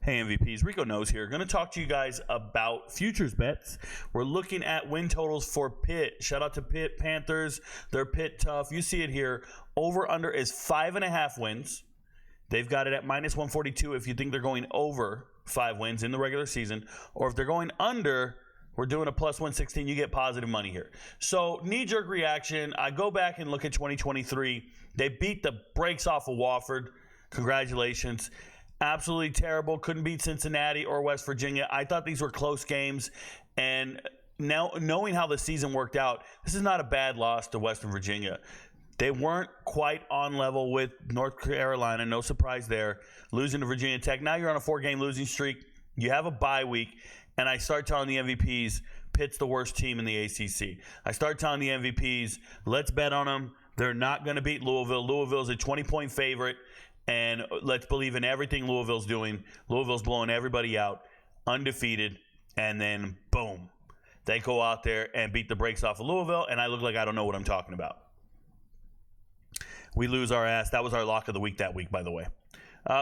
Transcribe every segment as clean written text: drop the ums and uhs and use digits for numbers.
Hey MVPs, Ricoknows here. Going to talk to you guys about futures bets. We're looking at win totals for Pitt. Shout out to Pitt Panthers. They're Pitt tough. You see it here. Over under is 5.5 wins. They've got it at minus 142 if you think they're going over 5 wins in the regular season. Or if they're going under, we're doing a plus 116. You get positive money here. So knee-jerk reaction. I go back and look at 2023. They beat the brakes off of Wofford. Congratulations. Absolutely terrible. Couldn't beat Cincinnati or West Virginia. I thought these were close games. And now knowing how the season worked out, this is not a bad loss to Western Virginia. They weren't quite on level with North Carolina. No surprise there. Losing to Virginia Tech. Now you're on a 4-game losing streak. You have a bye week. And I start telling the MVPs, Pitt's the worst team in the ACC. I start telling the MVPs, let's bet on them. They're not going to beat Louisville. Louisville's a 20-point favorite. And let's believe in everything Louisville's doing. Louisville's blowing everybody out, undefeated, and then boom. They go out there and beat the brakes off of Louisville, and I look like I don't know what I'm talking about. We lose our ass. That was our lock of the week that week, by the way.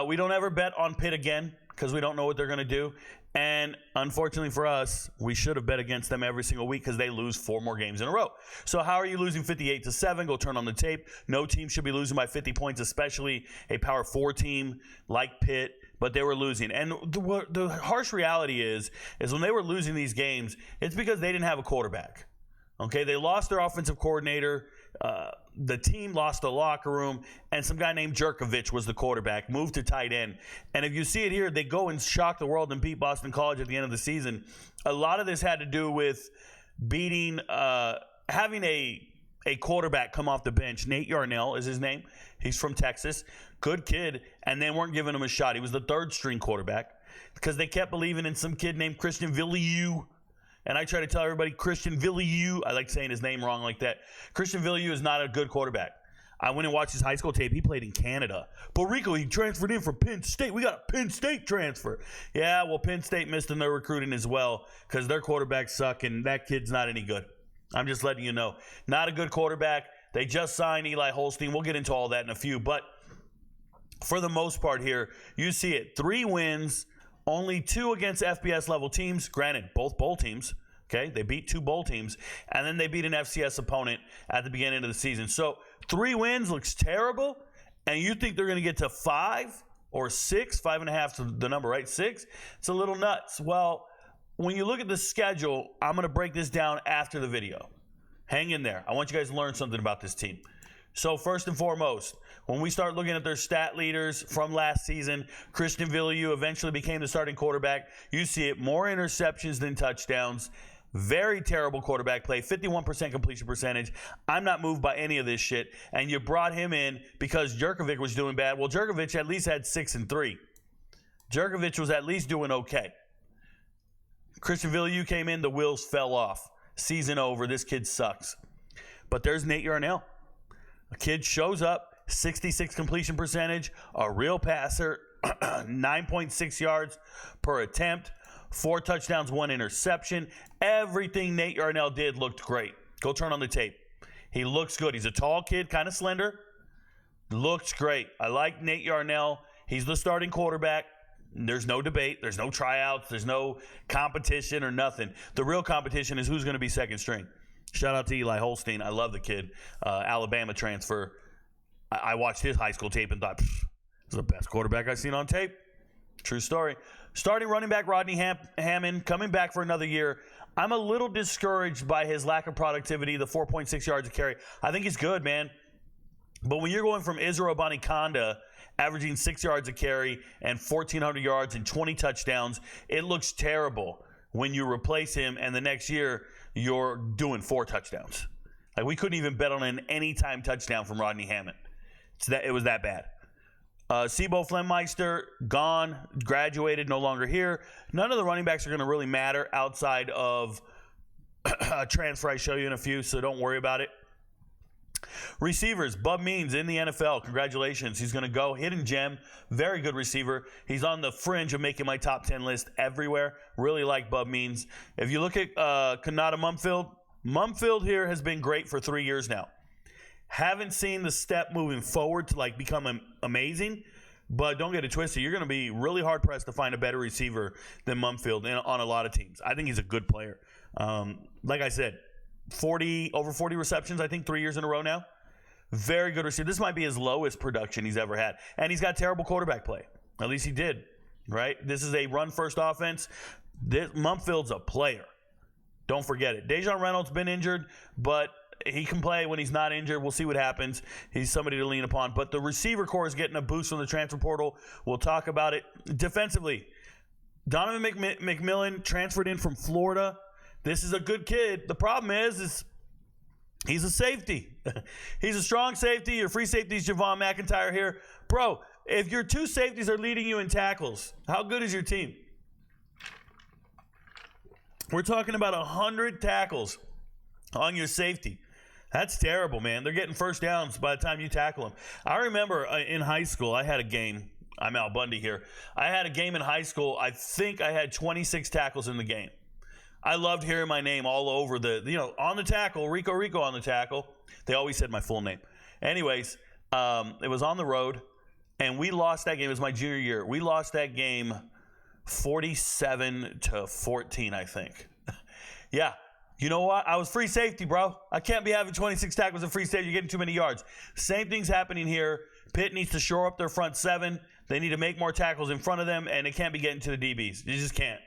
We don't ever bet on Pitt again because we don't know what they're going to do. And unfortunately for us, we should have bet against them every single week because they lose 4 more games in a row. So how are you losing 58-7? Go turn on the tape. No team should be losing by 50 points, especially a Power 4 team like Pitt. But they were losing. And the harsh reality is when they were losing these games, it's because they didn't have a quarterback. Okay, they lost their offensive coordinator. The team lost the locker room, and some guy named Jerkovich was the quarterback, moved to tight end. And if you see it here, they go and shock the world and beat Boston College at the end of the season. A lot of this had to do with beating, having a quarterback come off the bench. Nate Yarnell is his name. He's from Texas. Good kid, and they weren't giving him a shot. He was the third-string quarterback because they kept believing in some kid named Christian Villieu. And I try to tell everybody, Christian Villieu, I like saying his name wrong like that. Christian Villieu is not a good quarterback. I went and watched his high school tape. He played in Canada. But Rico, he transferred in from Penn State. We got a Penn State transfer. Yeah, well, Penn State missed in their recruiting as well because their quarterbacks suck, and that kid's not any good. I'm just letting you know. Not a good quarterback. They just signed Eli Holstein. We'll get into all that in a few. But for the most part here, you see it. 3 wins. Only 2 against FBS level teams. Granted, both bowl teams. Okay, they beat 2 bowl teams, and then they beat an FCS opponent at the beginning of the season. So 3 wins looks terrible, and you think they're going to get to 5 or 6? 5.5 is the number, right? 6? It's a little nuts. Well, when you look at the schedule, I'm going to break this down after the video. Hang in there. I want you guys to learn something about this team. So first and foremost, when we start looking at their stat leaders from last season, Christian Villieu eventually became the starting quarterback. You see it, more interceptions than touchdowns. Very terrible quarterback play, 51% completion percentage. I'm not moved by any of this shit. And you brought him in because Jerkovich was doing bad. Well, Jerkovich at least had 6-3. Jerkovich was at least doing okay. Christian Villieu came in, the wheels fell off. Season over, this kid sucks. But there's Nate Yarnell. A kid shows up, 66 completion percentage, a real passer, 9.6 yards per attempt, 4 touchdowns, 1 interception. Everything Nate Yarnell did looked great. Go turn on the tape. He looks good. He's a tall kid, kind of slender. Looks great. I like Nate Yarnell. He's the starting quarterback. There's no debate. There's no tryouts. There's no competition or nothing. The real competition is who's going to be second string. Shout out to Eli Holstein. I love the kid. Alabama transfer. I watched his high school tape and thought, this is the best quarterback I've seen on tape. True story. Starting running back Rodney Hammond, coming back for another year. I'm a little discouraged by his lack of productivity, the 4.6 yards a carry. I think he's good, man. But when you're going from Israel Abanikanda, averaging 6 yards a carry and 1,400 yards and 20 touchdowns, it looks terrible when you replace him and the next year you're doing 4 touchdowns. Like, we couldn't even bet on an anytime touchdown from Rodney Hammond. It was that bad. Sibo Flemeister, gone, graduated, no longer here. None of the running backs are going to really matter outside of a transfer I show you in a few, so don't worry about it. Receivers, Bub Means in the NFL. Congratulations. He's going to go. Hidden gem. Very good receiver. He's on the fringe of making my top 10 list everywhere. Really like Bub Means. If you look at Kanata Mumfield here has been great for 3 years now. Haven't seen the step moving forward to like become amazing, But don't get it twisted. You're going to be really hard-pressed to find a better receiver than Mumfield on a lot of teams. I think he's a good player. Like I said, over 40 receptions, I think, 3 years in a row now. Very good receiver. This might be his lowest production he's ever had. And he's got terrible quarterback play. At least he did, right? This is a run-first offense. Mumfield's a player. Don't forget it. Dejon Reynolds been injured, but he can play when he's not injured. We'll see what happens. He's somebody to lean upon. But the receiver core is getting a boost from the transfer portal. We'll talk about it. Defensively, Donovan McMillan transferred in from Florida. This is a good kid. The problem is he's a safety. He's a strong safety. Your free safety is Javon McIntyre here. Bro, if your two safeties are leading you in tackles, how good is your team? We're talking about 100 tackles on your safety. That's terrible, man. They're getting first downs by the time you tackle them. I remember in high school, I had a game. I'm Al Bundy here. I had a game in high school. I think I had 26 tackles in the game. I loved hearing my name all over on the tackle, Rico on the tackle. They always said my full name. Anyways, it was on the road, and we lost that game. It was my junior year. We lost that game 47-14, I think. Yeah. You know what? I was free safety, bro. I can't be having 26 tackles and free safety. You're getting too many yards. Same thing's happening here. Pitt needs to shore up their front seven. They need to make more tackles in front of them, and they can't be getting to the DBs. You just can't.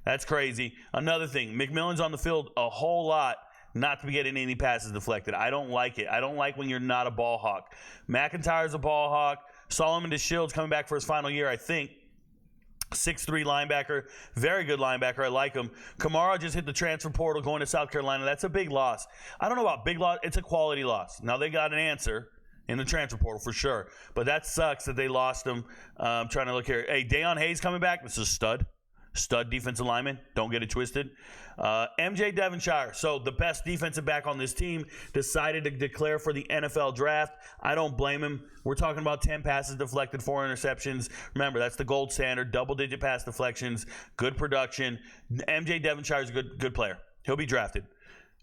That's crazy. Another thing, McMillan's on the field a whole lot not to be getting any passes deflected. I don't like it. I don't like when you're not a ball hawk. McIntyre's a ball hawk. Solomon DeShield's coming back for his final year, I think. 6'3" linebacker. Very good linebacker. I like him. Kamara just hit the transfer portal going to South Carolina. That's a big loss. I don't know about big loss. It's a quality loss. Now, they got an answer in the transfer portal for sure. But that sucks that they lost him. I'm trying to look here. Hey, Deion Hayes coming back. This is stud defensive lineman. Don't get it twisted. MJ Devonshire, so the best defensive back on this team, decided to declare for the NFL draft. I don't blame him. We're talking about 10 passes deflected, 4 interceptions. Remember, that's the gold standard. Double-digit pass deflections, good production. MJ Devonshire is a good player. He'll be drafted.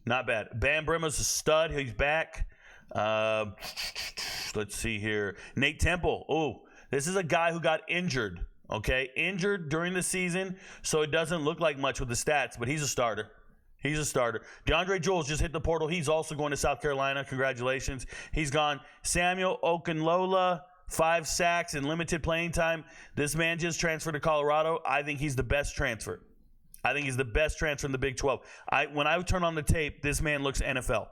Not bad. Bam Brima's a stud. He's back. Let's see here. Nate Temple. Oh, this is a guy who got injured. Okay, injured during the season, so it doesn't look like much with the stats, but he's a starter. He's a starter. DeAndre Jules just hit the portal. He's also going to South Carolina. Congratulations. He's gone. Samuel Okunlola, 5 sacks and limited playing time. This man just transferred to Colorado. I think he's the best transfer. I think he's the best transfer in the Big 12. When I turn on the tape, this man looks NFL.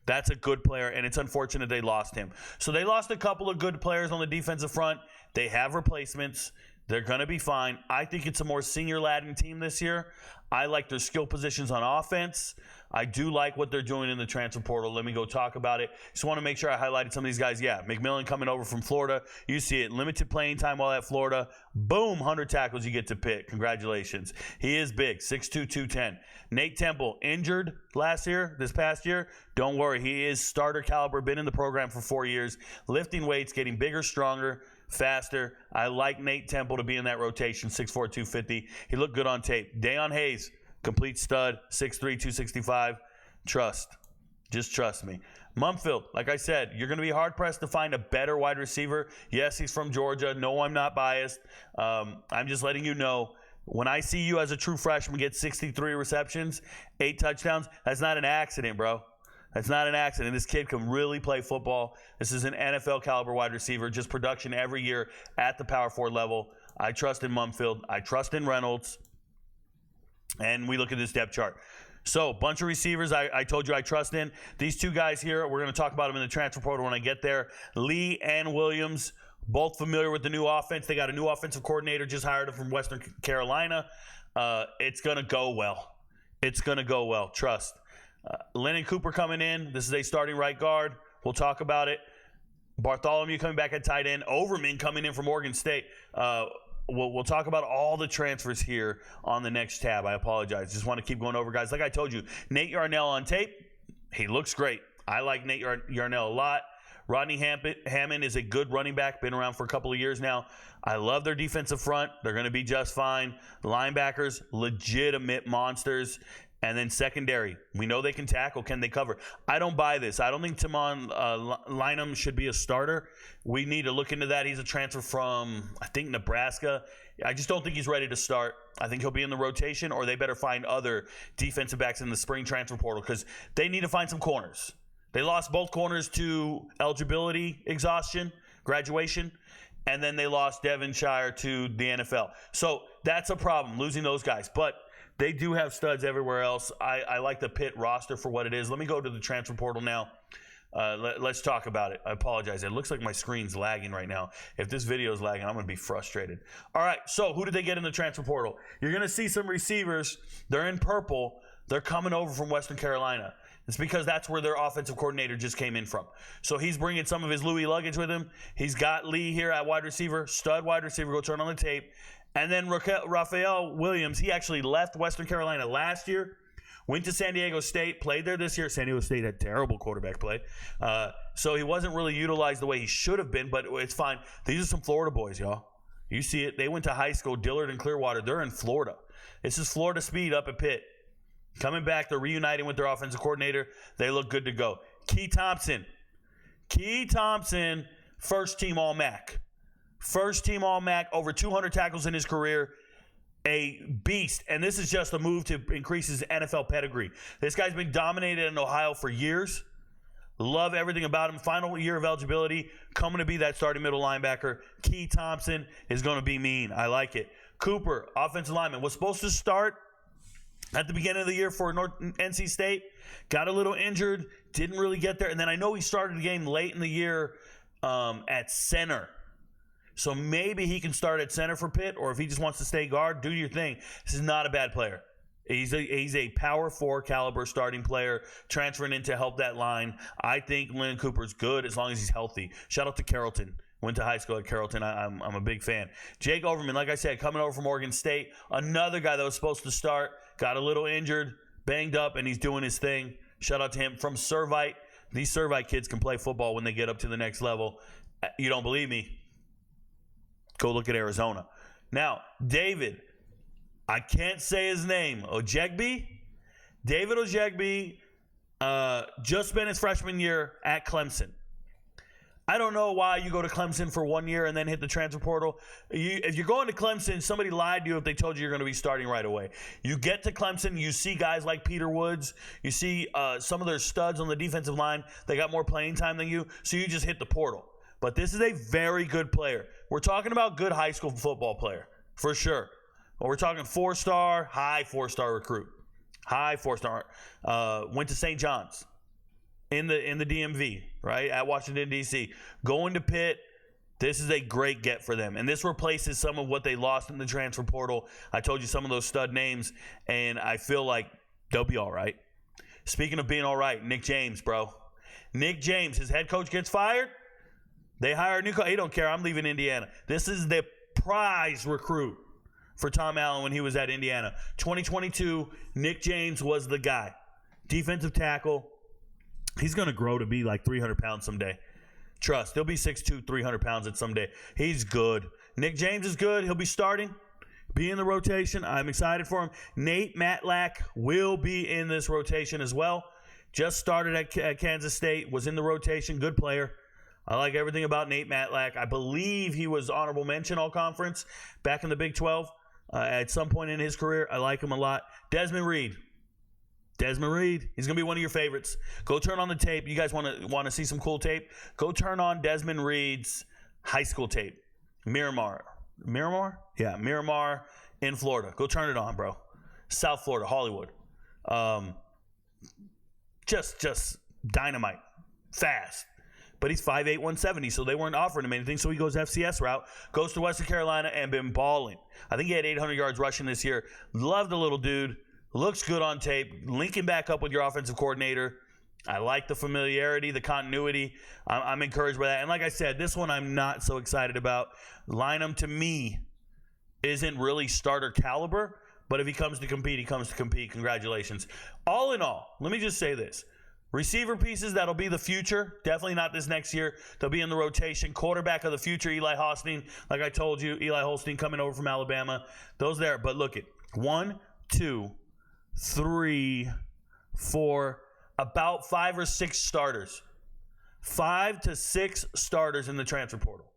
That's a good player, and it's unfortunate they lost him. So they lost a couple of good players on the defensive front. They have replacements. They're going to be fine. I think it's a more senior-laden team this year. I like their skill positions on offense. I do like what they're doing in the transfer portal. Let me go talk about it. Just want to make sure I highlighted some of these guys. Yeah, McMillan coming over from Florida. You see it. Limited playing time while at Florida. Boom, 100 tackles you get to Pitt. Congratulations. He is big, 6'2", 210. Nate Temple, injured this past year. Don't worry. He is starter caliber, been in the program for 4 years. Lifting weights, getting bigger, stronger, faster. I like Nate Temple to be in that rotation, 6'4", 250. He looked good on tape. Deion Hayes, complete stud, 6'3", 265. Trust. Just trust me. Mumfield, like I said, you're going to be hard-pressed to find a better wide receiver. Yes, he's from Georgia. No, I'm not biased. I'm just letting you know, when I see you as a true freshman get 63 receptions, 8 touchdowns, that's not an accident, bro. That's not an accident. This kid can really play football. This is an NFL caliber wide receiver, just production every year at the power forward level. I trust in Mumfield. I trust in Reynolds. And we look at this depth chart. So, bunch of receivers I told you I trust in. These two guys here, we're going to talk about them in the transfer portal when I get there. Lee and Williams, both familiar with the new offense. They got a new offensive coordinator, just hired him from Western Carolina. It's going to go well. It's going to go well. Trust. Lennon Cooper coming in. This is a starting right guard. We'll talk about it. Bartholomew coming back at tight end. Overman coming in from Oregon State. We'll talk about all the transfers here on the next tab. I apologize. Just want to keep going over, guys. Like I told you, Nate Yarnell on tape. He looks great. I like Nate Yarnell a lot. Rodney Hammond is a good running back. Been around for a couple of years now. I love their defensive front. They're going to be just fine. Linebackers, legitimate monsters. And then secondary, we know they can tackle. Can they cover? I don't buy this. I don't think Timon Lynam should be a starter. We need to look into that. He's a transfer from, I think, Nebraska. I just don't think he's ready to start. I think he'll be in the rotation, or they better find other defensive backs in the spring transfer portal because they need to find some corners. They lost both corners to eligibility exhaustion, graduation, and then they lost Devonshire to the NFL. So that's a problem, losing those guys. But they do have studs everywhere else. I like the Pitt roster for what it is. Let me go to the transfer portal now. Let's talk about it. I apologize. It looks like my screen's lagging right now. If this video is lagging, I'm going to be frustrated. All right, so who did they get in the transfer portal? You're going to see some receivers. They're in purple. They're coming over from Western Carolina. It's because that's where their offensive coordinator just came in from. So he's bringing some of his Louis luggage with him. He's got Lee here at wide receiver, stud wide receiver. Go turn on the tape. And then Raphael Williams, he actually left Western Carolina last year, went to San Diego State, played there this year. San Diego State had terrible quarterback play. So he wasn't really utilized the way he should have been, but it's fine. These are some Florida boys, y'all. You see it. They went to high school, Dillard and Clearwater. They're in Florida. This is Florida speed up at Pitt. Coming back, they're reuniting with their offensive coordinator. They look good to go. Key Thompson, first team All-MAC. First team All-MAC, over 200 tackles in his career. A beast. And this is just a move to increase his NFL pedigree. This guy's been dominated in Ohio for years. Love everything about him. Final year of eligibility. Coming to be that starting middle linebacker. Key Thompson is going to be mean. I like it. Cooper, offensive lineman, was supposed to start at the beginning of the year for NC State. Got a little injured. Didn't really get there. And then I know he started the game late in the year at center. So maybe he can start at center for Pitt, or if he just wants to stay guard, do your thing. This is not a bad player. He's a power 4 caliber starting player, transferring in to help that line. I think Lynn Cooper's good as long as he's healthy. Shout out to Carrollton. Went to high school at Carrollton. I'm a big fan. Jake Overman, like I said, coming over from Oregon State. Another guy that was supposed to start, got a little injured, banged up, and he's doing his thing. Shout out to him. From Servite. These Servite kids can play football when they get up to the next level. You don't believe me? Go look at Arizona. Now, David, I can't say his name. Ojegbe? David Ojegbe just spent his freshman year at Clemson. I don't know why you go to Clemson for 1 year and then hit the transfer portal. If you're going to Clemson, somebody lied to you if they told you you're going to be starting right away. You get to Clemson, you see guys like Peter Woods. You see some of their studs on the defensive line. They got more playing time than you, so you just hit the portal. But this is a very good player. We're talking about good high school football player, for sure. We're talking 4-star, high 4-star recruit. High 4-star. Went to St. John's in the DMV, right, at Washington, D.C. Going to Pitt, this is a great get for them. And this replaces some of what they lost in the transfer portal. I told you some of those stud names, and I feel like they'll be all right. Speaking of being all right, Nick James, bro. Nick James, his head coach gets fired. They hire a new coach. He don't care. I'm leaving Indiana. This is the prize recruit for Tom Allen when he was at Indiana. 2022, Nick James was the guy. Defensive tackle. He's going to grow to be like 300 pounds someday. Trust. He'll be 6'2", 300 pounds at someday. He's good. Nick James is good. He'll be starting. Be in the rotation. I'm excited for him. Nate Matlack will be in this rotation as well. Just started at Kansas State. Was in the rotation. Good player. I like everything about Nate Matlack. I believe he was honorable mention all-conference back in the Big 12 at some point in his career. I like him a lot. Desmond Reed. He's going to be one of your favorites. Go turn on the tape. You guys want to see some cool tape? Go turn on Desmond Reed's high school tape. Miramar? Yeah, Miramar in Florida. Go turn it on, bro. South Florida, Hollywood. Just dynamite. Fast. But he's 5'8", 170, so they weren't offering him anything. So he goes FCS route, goes to Western Carolina, and been balling. I think he had 800 yards rushing this year. Love the little dude. Looks good on tape. Linking back up with your offensive coordinator. I like the familiarity, the continuity. I'm encouraged by that. And like I said, this one I'm not so excited about. Lynam, to me, isn't really starter caliber. But if he comes to compete, he comes to compete. Congratulations. All in all, let me just say this. Receiver pieces, that'll be the future. Definitely not this next year. They'll be in the rotation. Quarterback of the future, Eli Holstein. Like I told you, Eli Holstein coming over from Alabama. Those there. But look at 1, 2, 3, 4, about 5 or 6 starters. 5 to 6 starters in the transfer portal.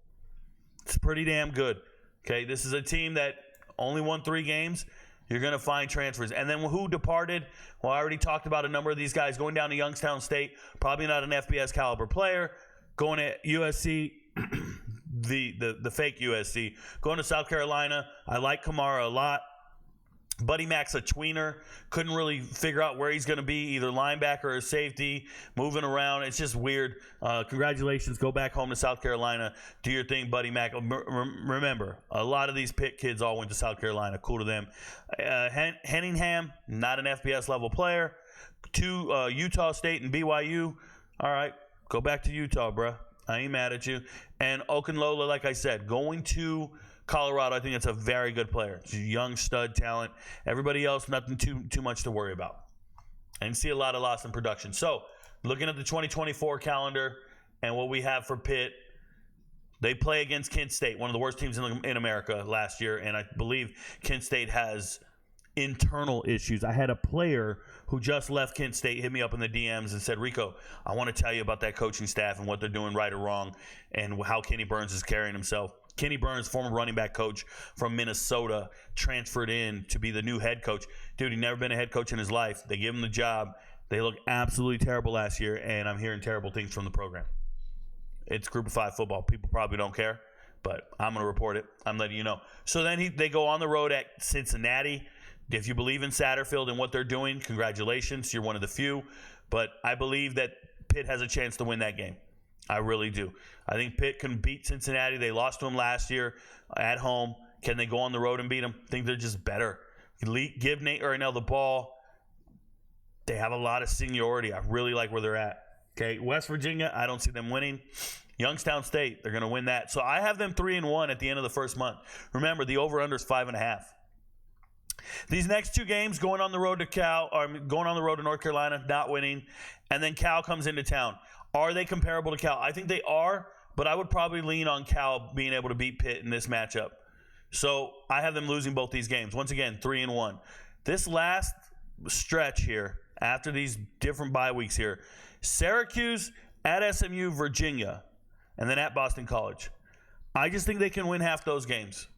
It's pretty damn good. Okay, this is a team that only won 3 games. You're going to find transfers. And then who departed? Well, I already talked about a number of these guys going down to Youngstown State. Probably not an FBS caliber player. Going to USC, the fake USC. Going to South Carolina. I like Kamara a lot. Buddy Mack's a tweener. Couldn't really figure out where he's going to be, either linebacker or safety, moving around. It's just weird. Congratulations. Go back home to South Carolina. Do your thing, Buddy Mack. Remember, a lot of these Pitt kids all went to South Carolina. Cool to them. Henningham, not an FBS level player. 2, Utah State and BYU. All right, go back to Utah, bro. I ain't mad at you. And Okunlola, like I said, going to Colorado, I think it's a very good player. It's a young stud talent. Everybody else, nothing too much to worry about. I didn't see a lot of loss in production. So, looking at the 2024 calendar and what we have for Pitt, they play against Kent State, one of the worst teams in America last year, and I believe Kent State has internal issues. I had a player who just left Kent State hit me up in the DMs and said, Rico, I want to tell you about that coaching staff and what they're doing right or wrong and how Kenny Burns is carrying himself. Kenny Burns, former running back coach from Minnesota, transferred in to be the new head coach. Dude, he'd never been a head coach in his life. They give him the job. They look absolutely terrible last year, and I'm hearing terrible things from the program. It's Group of 5 football. People probably don't care, but I'm going to report it. I'm letting you know. So then they go on the road at Cincinnati. If you believe in Satterfield and what they're doing, congratulations. You're one of the few. But I believe that Pitt has a chance to win that game. I really do. I think Pitt can beat Cincinnati. They lost to them last year at home. Can they go on the road and beat them? I think they're just better. Give Nate Ernell the ball. They have a lot of seniority. I really like where they're at. Okay, West Virginia, I don't see them winning. Youngstown State, they're going to win that. So I have them 3-1 at the end of the first month. Remember, the over-under is 5.5. These next 2 games, going on the road to North Carolina, not winning, and then Cal comes into town. Are they comparable to Cal? I think they are, but I would probably lean on Cal being able to beat Pitt in this matchup. So I have them losing both these games. Once again, 3-1. This last stretch here, after these different bye weeks here, Syracuse, at SMU, Virginia, and then at Boston College. I just think they can win half those games.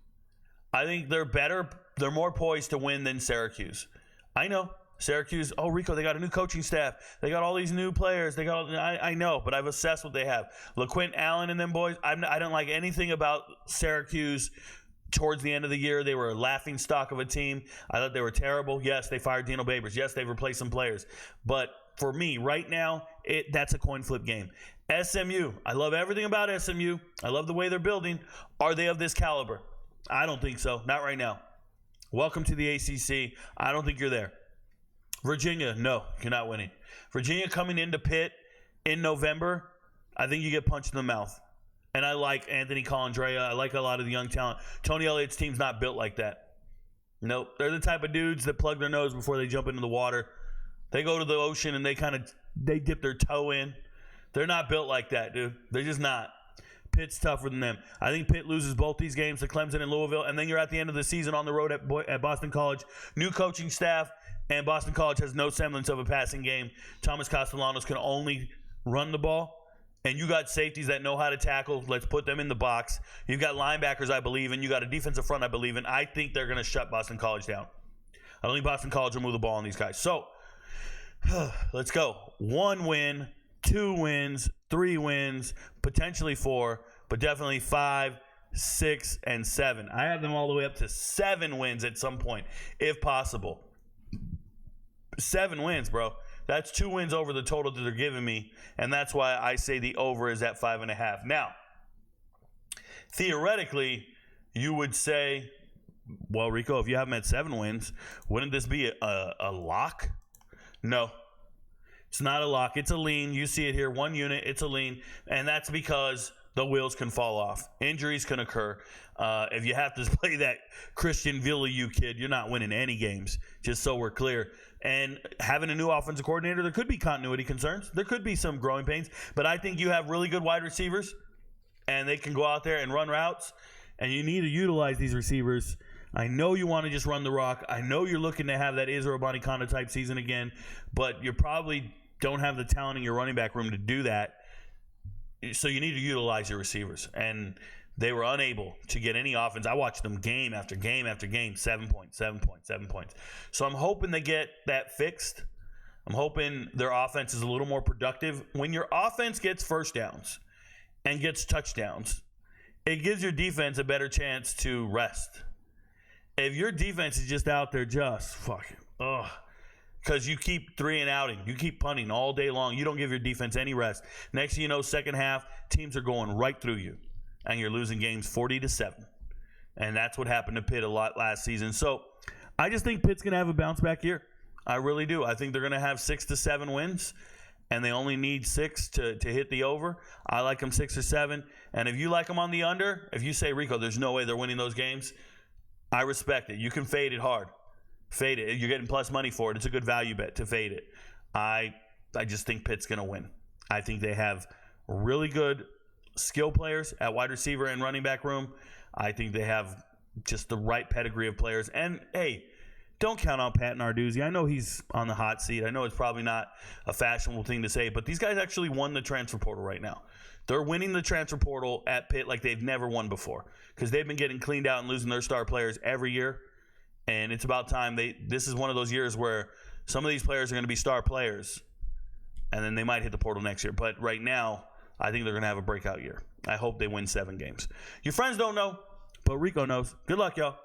I think they're better. They're more poised to win than Syracuse. I know. Syracuse, oh, Rico, they got a new coaching staff. They got all these new players. I know, but I've assessed what they have. LaQuint Allen and them boys, I don't like anything about Syracuse towards the end of the year. They were a laughing stock of a team. I thought they were terrible. Yes, they fired Dino Babers. Yes, they've replaced some players. But for me, right now, that's a coin flip game. SMU, I love everything about SMU. I love the way they're building. Are they of this caliber? I don't think so. Not right now. Welcome to the ACC. I don't think you're there. Virginia, no, you're not winning. Virginia coming into Pitt in November, I think you get punched in the mouth. And I like Anthony Colandrea. I like a lot of the young talent. Tony Elliott's team's not built like that. Nope. They're the type of dudes that plug their nose before they jump into the water. They go to the ocean and they dip their toe in. They're not built like that, dude. They're just not. Pitt's tougher than them. I think Pitt loses both these games to Clemson and Louisville, and then you're at the end of the season on the road at Boston College. New coaching staff, and Boston College has no semblance of a passing game. Thomas Castellanos can only run the ball, and you got safeties that know how to tackle. Let's put them in the box. You've got linebackers I believe in. You got a defensive front I believe in. I think they're going to shut Boston College down. I don't think Boston College will move the ball on these guys. So, let's go. 1 win, 2 wins, 3 wins, potentially 4, but definitely 5, 6, and 7. I have them all the way up to 7 wins at some point, if possible. 7 wins, bro. That's 2 wins over the total that they're giving me, and that's why I say the over is at 5.5. Now, theoretically, you would say, well, Rico, if you have them at 7 wins, wouldn't this be a lock? No. It's not a lock. It's a lean. You see it here. 1 unit. It's a lean. And that's because the wheels can fall off. Injuries can occur. If you have to play that Christian Villieu kid, you're not winning any games, just so we're clear. And having a new offensive coordinator, there could be continuity concerns. There could be some growing pains. But I think you have really good wide receivers, and they can go out there and run routes. And you need to utilize these receivers. I know you want to just run the rock. I know you're looking to have that Israel Abanikanda type season again, but you probably don't have the talent in your running back room to do that. So you need to utilize your receivers. And they were unable to get any offense. I watched them game after game after game, 7 points, 7 points, 7 points. So I'm hoping they get that fixed. I'm hoping their offense is a little more productive. When your offense gets first downs and gets touchdowns, it gives your defense a better chance to rest. If your defense is just out there just fucking, because you keep 3-and-outing, you keep punting all day long, you don't give your defense any rest. Next thing you know, second half, teams are going right through you, and you're losing games 40-7. And that's what happened to Pitt a lot last season. So I just think Pitt's going to have a bounce-back year. I really do. I think they're going to have 6 to 7 wins, and they only need 6 to hit the over. I like them 6 or 7. And if you like them on the under, if you say, Rico, there's no way they're winning those games, I respect it. You can fade it hard. Fade it. You're getting plus money for it. It's a good value bet to fade it. I just think Pitt's going to win. I think they have really good skill players at wide receiver and running back room. I think they have just the right pedigree of players. And, hey, don't count on Pat Narduzzi. I know he's on the hot seat. I know it's probably not a fashionable thing to say, but these guys actually won the transfer portal right now. They're winning the transfer portal at Pitt like they've never won before because they've been getting cleaned out and losing their star players every year. And it's about time. This is one of those years where some of these players are going to be star players, and then they might hit the portal next year. But right now, I think they're going to have a breakout year. I hope they win 7 games. Your friends don't know, but Rico knows. Good luck, y'all.